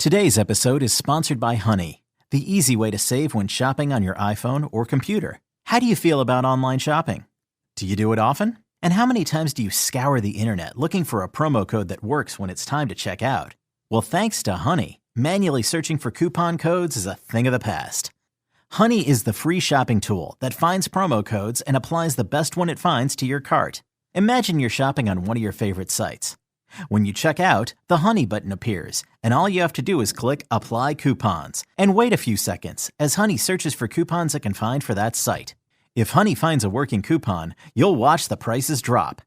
Today's episode is sponsored by Honey, the easy way to save when shopping on your iPhone or computer. How do you feel about online shopping? Do you do it often? And how many times do you scour the internet looking for a promo code that works when it's time to check out? Well, thanks to Honey, manually searching for coupon codes is a thing of the past. Honey is the free shopping tool that finds promo codes and applies the best one it finds to your cart. Imagine you're shopping on one of your favorite sites. When you check out, the Honey button appears, and all you have to do is click Apply Coupons and wait a few seconds as Honey searches for coupons it can find for that site. If Honey finds a working coupon, you'll watch the prices drop.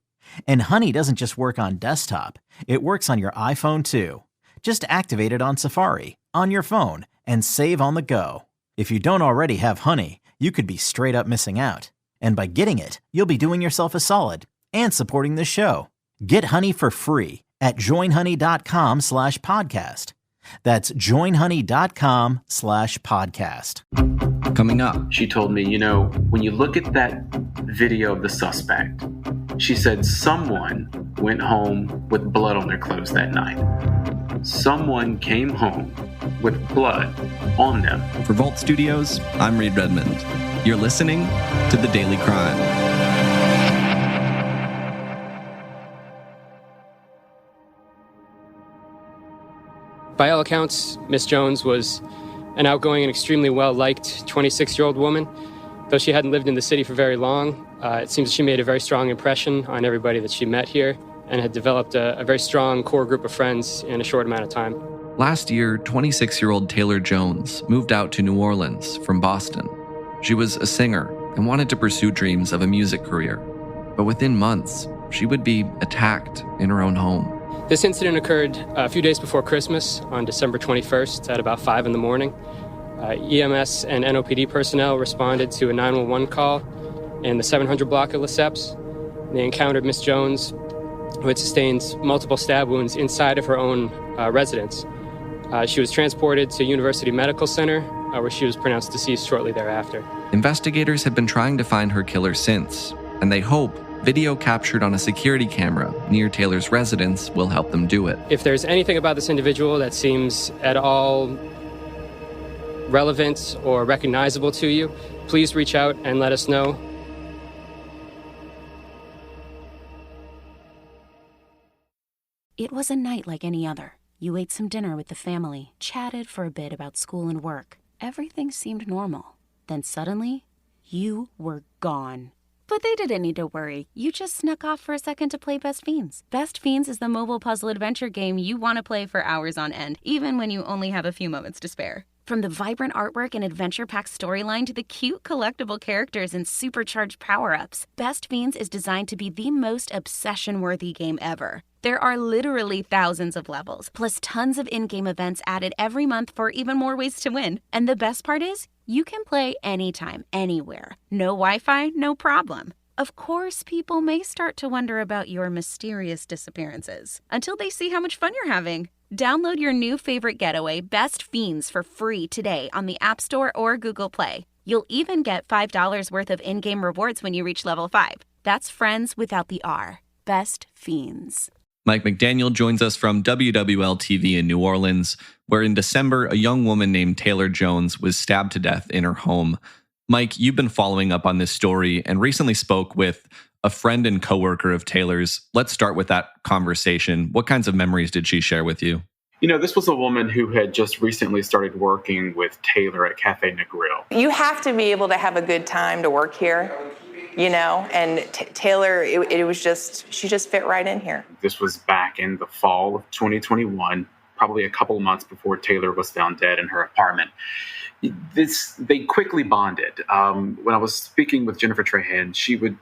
And Honey doesn't just work on desktop, it works on your iPhone too. Just activate it on Safari, on your phone, and save on the go. If you don't already have Honey, you could be straight up missing out. And by getting it, you'll be doing yourself a solid and supporting this show. Get Honey for free at joinhoney.com/podcast. That's joinhoney.com/podcast. Coming up, she told me, when you look at that video of the suspect, she said someone went home with blood on their clothes that night. Someone came home with blood on them. For Vault Studios, I'm Reed Redmond. You're listening to The Daily Crime. By all accounts, Miss Jones was an outgoing and extremely well-liked 26-year-old woman. Though she hadn't lived in the city for very long, it seems she made a very strong impression on everybody that she met here and had developed a very strong core group of friends in a short amount of time. Last year, 26-year-old Taylor Jones moved out to New Orleans from Boston. She was a singer and wanted to pursue dreams of a music career. But within months, she would be attacked in her own home. This incident occurred a few days before Christmas on December 21st at about 5 in the morning. EMS and NOPD personnel responded to a 911 call in the 700 block of Lesseps. They encountered Miss Jones, who had sustained multiple stab wounds inside of her own residence. She was transported to University Medical Center, where she was pronounced deceased shortly thereafter. Investigators have been trying to find her killer since, and they hope video captured on a security camera near Taylor's residence will help them do it. If there's anything about this individual that seems at all relevant or recognizable to you, please reach out and let us know. It was a night like any other. You ate some dinner with the family, chatted for a bit about school and work. Everything seemed normal. Then suddenly, you were gone. But they didn't need to worry. You just snuck off for a second to play Best Fiends. Best Fiends is the mobile puzzle adventure game you want to play for hours on end, even when you only have a few moments to spare. From the vibrant artwork and adventure-packed storyline to the cute collectible characters and supercharged power-ups, Best Fiends is designed to be the most obsession-worthy game ever. There are literally thousands of levels, plus tons of in-game events added every month for even more ways to win. And the best part is, you can play anytime, anywhere. No Wi-Fi, no problem. Of course, people may start to wonder about your mysterious disappearances until they see how much fun you're having. Download your new favorite getaway, Best Fiends, for free today on the App Store or Google Play. You'll even get $5 worth of in-game rewards when you reach level 5. That's friends without the R. Best Fiends. Mike McDaniel joins us from WWLTV in New Orleans, where in December, a young woman named Taylor Jones was stabbed to death in her home. Mike, you've been following up on this story and recently spoke with a friend and coworker of Taylor's. Let's start with that conversation. What kinds of memories did she share with you? This was a woman who had just recently started working with Taylor at Cafe Negril. You have to be able to have a good time to work here. And Taylor, it was just, she just fit right in here. This was back in the fall of 2021, probably a couple of months before Taylor was found dead in her apartment. They quickly bonded. When I was speaking with Jennifer Trahan, she would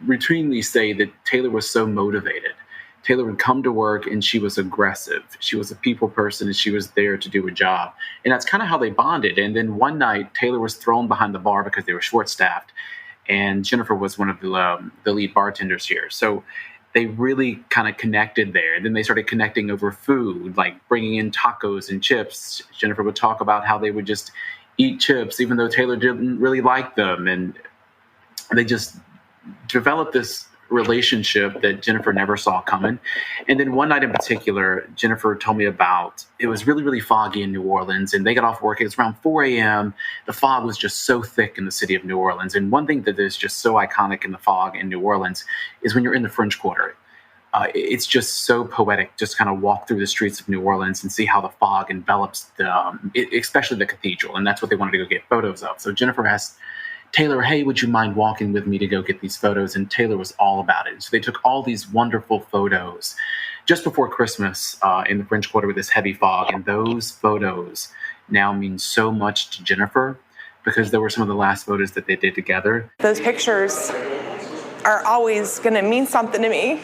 routinely say that Taylor was so motivated. Taylor would come to work and she was aggressive. She was a people person and she was there to do a job. And that's kind of how they bonded. And then one night, Taylor was thrown behind the bar because they were short-staffed. And Jennifer was one of the lead bartenders here. So they really kind of connected there. And then they started connecting over food, like bringing in tacos and chips. Jennifer would talk about how they would just eat chips, even though Taylor didn't really like them. And they just developed this relationship that Jennifer never saw coming. And then one night in particular, Jennifer told me about, it was really, really foggy in New Orleans, and they got off work. It was around 4 a.m. The fog was just so thick in the city of New Orleans. And one thing that is just so iconic in the fog in New Orleans is when you're in the French Quarter. It's just so poetic, just kind of walk through the streets of New Orleans and see how the fog envelops, especially the cathedral. And that's what they wanted to go get photos of. So Jennifer asked Taylor, hey, would you mind walking with me to go get these photos? And Taylor was all about it. So they took all these wonderful photos just before Christmas in the French Quarter with this heavy fog. And those photos now mean so much to Jennifer because they were some of the last photos that they did together. Those pictures are always going to mean something to me.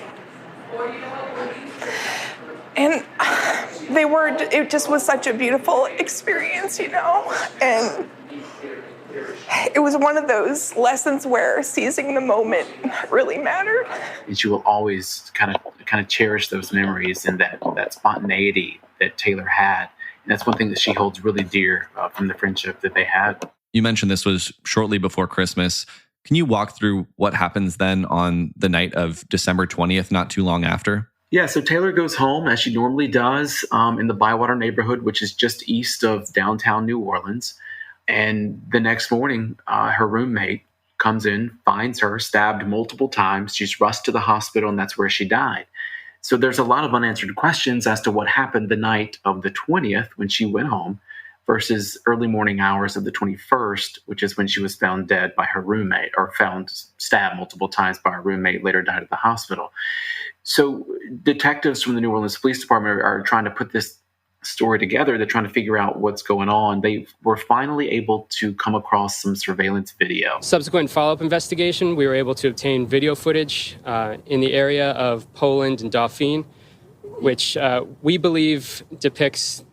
And it just was such a beautiful experience, you know, and it was one of those lessons where seizing the moment really mattered. And she will always kind of cherish those memories and that spontaneity that Taylor had. And that's one thing that she holds really dear from the friendship that they had. You mentioned this was shortly before Christmas. Can you walk through what happens then on the night of December 20th, not too long after? Yeah, so Taylor goes home, as she normally does, in the Bywater neighborhood, which is just east of downtown New Orleans. And the next morning, her roommate comes in, finds her stabbed multiple times. She's rushed to the hospital, and that's where she died. So there's a lot of unanswered questions as to what happened the night of the 20th when she went home versus early morning hours of the 21st, which is when she was found dead by her roommate, or found stabbed multiple times by her roommate, later died at the hospital. So detectives from the New Orleans Police Department are trying to put this story together. They're trying to figure out what's going on. They were finally able to come across some surveillance video. Subsequent follow-up investigation, we were able to obtain video footage in the area of Poland and Dauphine, which we believe depicts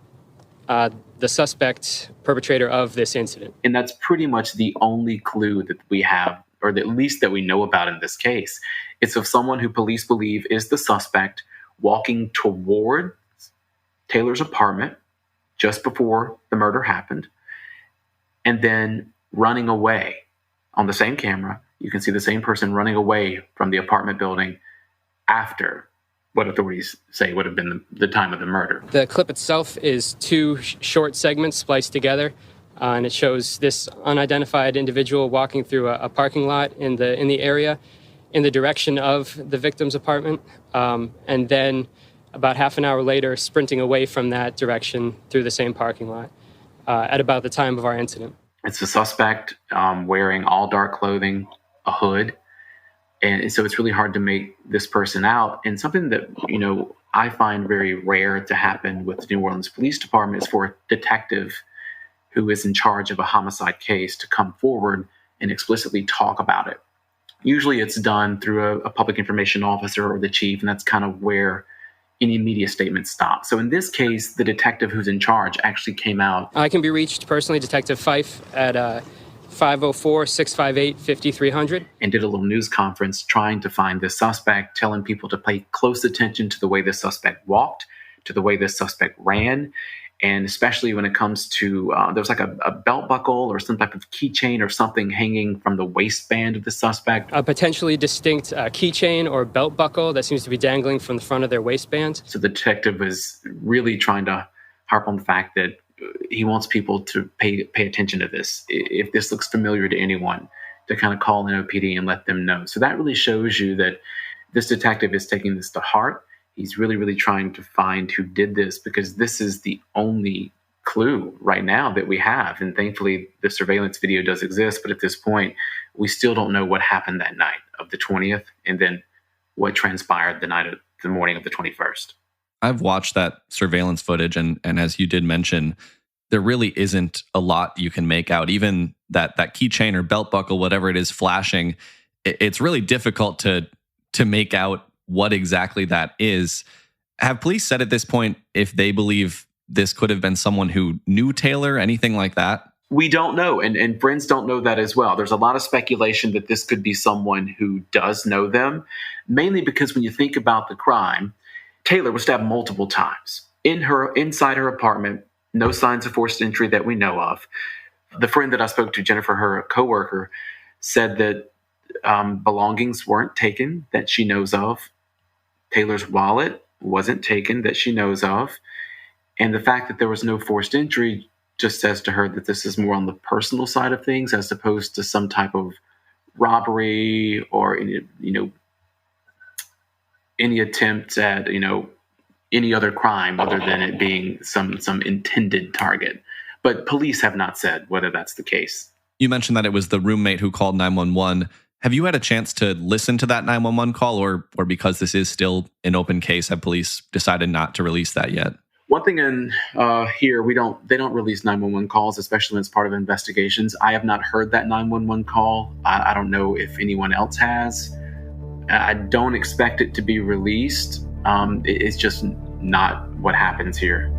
the suspect perpetrator of this incident. And that's pretty much the only clue that we have, or at least that we know about in this case. It's of someone who police believe is the suspect walking toward Taylor's apartment just before the murder happened, and then running away. On the same camera, you can see the same person running away from the apartment building after what authorities say would have been the time of the murder. The clip itself is two short segments spliced together, and it shows this unidentified individual walking through a parking lot in the area in the direction of the victim's apartment, and then about half an hour later, sprinting away from that direction through the same parking lot at about the time of our incident. It's the suspect wearing all dark clothing, a hood. And so it's really hard to make this person out. And something that, you know, I find very rare to happen with the New Orleans Police Department is for a detective who is in charge of a homicide case to come forward and explicitly talk about it. Usually it's done through a public information officer or the chief, and that's kind of where any media statements stop. So in this case, the detective who's in charge actually came out. I can be reached personally, Detective Fife, at 504-658-5300. And did a little news conference trying to find this suspect, telling people to pay close attention to the way this suspect walked, to the way this suspect ran, and especially when it comes to, there was like a belt buckle or some type of keychain or something hanging from the waistband of the suspect. A potentially distinct keychain or belt buckle that seems to be dangling from the front of their waistband. So the detective was really trying to harp on the fact that he wants people to pay attention to this. If this looks familiar to anyone, to kind of call in OPD and let them know. So that really shows you that this detective is taking this to heart. He's really, really trying to find who did this, because this is the only clue right now that we have. And thankfully, the surveillance video does exist. But at this point, we still don't know what happened that night of the 20th and then what transpired the morning of the 21st. I've watched that surveillance footage, and as you did mention, there really isn't a lot you can make out. Even that keychain or belt buckle, whatever it is, flashing, it's really difficult to make out what exactly that is. Have police said at this point if they believe this could have been someone who knew Taylor, anything like that? We don't know, and friends don't know that as well. There's a lot of speculation that this could be someone who does know them, mainly because when you think about the crime, Taylor was stabbed multiple times inside her apartment. No signs of forced entry that we know of. The friend that I spoke to, Jennifer, her coworker, said that belongings weren't taken that she knows of. Taylor's wallet wasn't taken that she knows of. And the fact that there was no forced entry just says to her that this is more on the personal side of things as opposed to some type of robbery or any attempt at any other crime other than it being some intended target. But police have not said whether that's the case. You mentioned that it was the roommate who called 911. Have you had a chance to listen to that 911 call, or because this is still an open case, have police decided not to release that yet? One thing in here, they don't release 911 calls, especially when it's part of investigations. I have not heard that 911 call. I don't know if anyone else has. I don't expect it to be released. It's just not what happens here.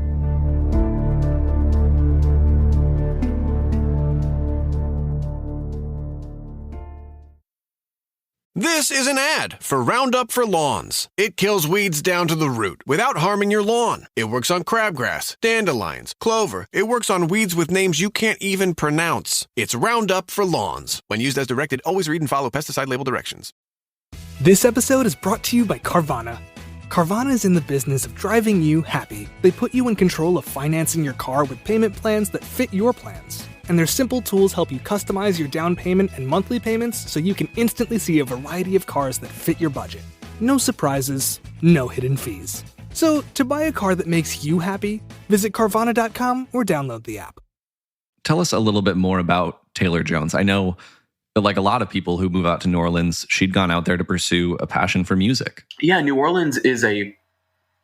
This is an ad for Roundup for Lawns. It kills weeds down to the root without harming your lawn. It works on crabgrass, dandelions, clover. It works on weeds with names you can't even pronounce. It's Roundup for Lawns. When used as directed, always read and follow pesticide label directions. This episode is brought to you by Carvana. Carvana is in the business of driving you happy. They put you in control of financing your car with payment plans that fit your plans. And their simple tools help you customize your down payment and monthly payments so you can instantly see a variety of cars that fit your budget. No surprises, no hidden fees. So, to buy a car that makes you happy, visit Carvana.com or download the app. Tell us a little bit more about Taylor Jones. I know that, like a lot of people who move out to New Orleans, she'd gone out there to pursue a passion for music. Yeah, New Orleans is a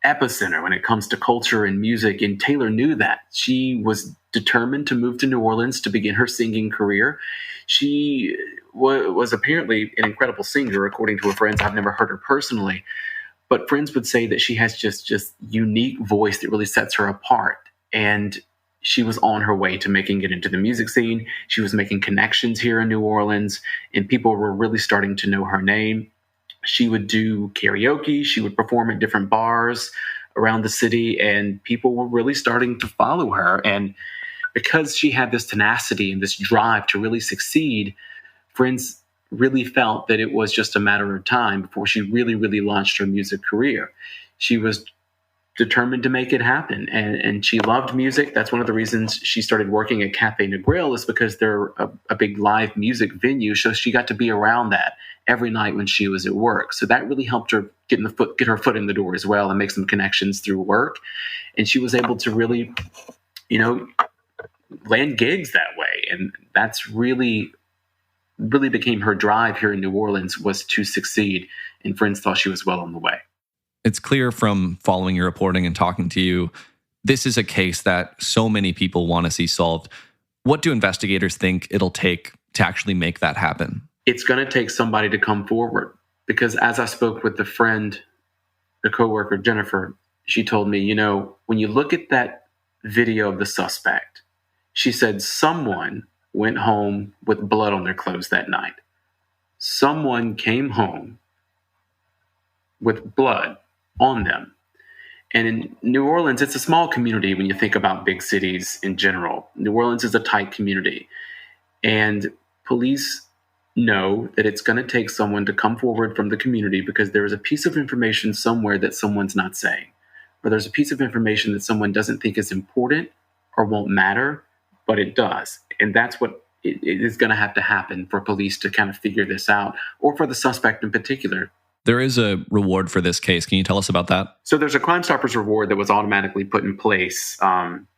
epicenter when it comes to culture and music, and Taylor knew that. She was determined to move to New Orleans to begin her singing career. She was apparently an incredible singer, according to her friends. I've never heard her personally, but friends would say that she has just unique voice that really sets her apart. And she was on her way to making it into the music scene. She was making connections here in New Orleans, and people were really starting to know her name. She would do karaoke. She would perform at different bars around the city, and people were really starting to follow her. And because she had this tenacity and this drive to really succeed, friends really felt that it was just a matter of time before she really, really launched her music career. She was determined to make it happen, and she loved music. That's one of the reasons she started working at Cafe Negril, is because they're a big live music venue, so she got to be around that every night when she was at work. So that really helped her get her foot in the door as well and make some connections through work. And she was able to really, land gigs that way. And that's really became her drive here in New Orleans, was to succeed. And friends thought she was well on the way. It's clear from following your reporting and talking to you, this is a case that so many people want to see solved. What do investigators think it'll take to actually make that happen? It's going to take somebody to come forward, because as I spoke with the coworker, Jennifer, she told me, when you look at that video of the suspect, she said someone went home with blood on their clothes that night. Someone came home with blood on them. And in New Orleans, it's a small community when you think about big cities in general. New Orleans is a tight community. And police know that it's going to take someone to come forward from the community, because there is a piece of information somewhere that someone's not saying, or there's a piece of information that someone doesn't think is important or won't matter, but it does. And that's what it is going to have to happen for police to kind of figure this out, or for the suspect in particular. There is a reward for this case. Can you tell us about that? So there's a Crime Stoppers reward that was automatically put in place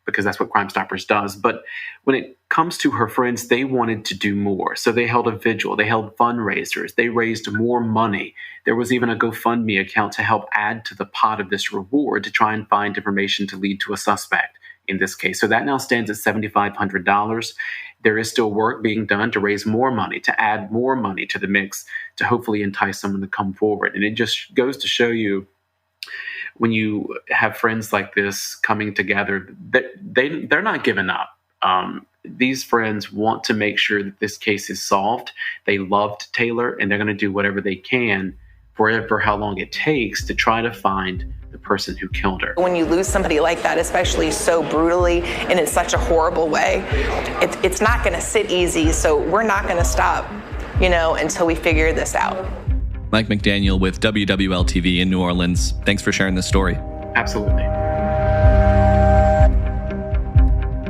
because that's what Crime Stoppers does. But when it comes to her friends, they wanted to do more. So they held a vigil. They held fundraisers. They raised more money. There was even a GoFundMe account to help add to the pot of this reward to try and find information to lead to a suspect in this case. So that now stands at $7,500. There is still work being done to raise more money, to add more money to the mix, to hopefully entice someone to come forward. And it just goes to show you, when you have friends like this coming together, that they're not giving up. These friends want to make sure that this case is solved. They loved Taylor, and they're going to do whatever they can for how long it takes to try to find the person who killed her. When you lose somebody like that, especially so brutally and in such a horrible way, it's not going to sit easy. So we're not going to stop until we figure this out. Mike McDaniel with WWLTV in New Orleans. Thanks for sharing this story. Absolutely.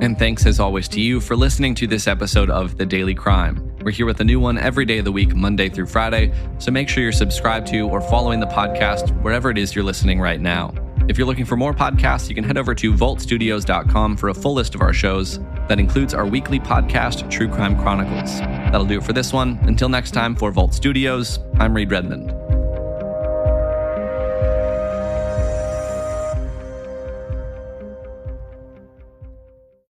And thanks as always to you for listening to this episode of The Daily Crime. We're here with a new one every day of the week, Monday through Friday, so make sure you're subscribed to or following the podcast wherever it is you're listening right now. If you're looking for more podcasts, you can head over to vaultstudios.com for a full list of our shows. That includes our weekly podcast, True Crime Chronicles. That'll do it for this one. Until next time, for Vault Studios, I'm Reed Redmond.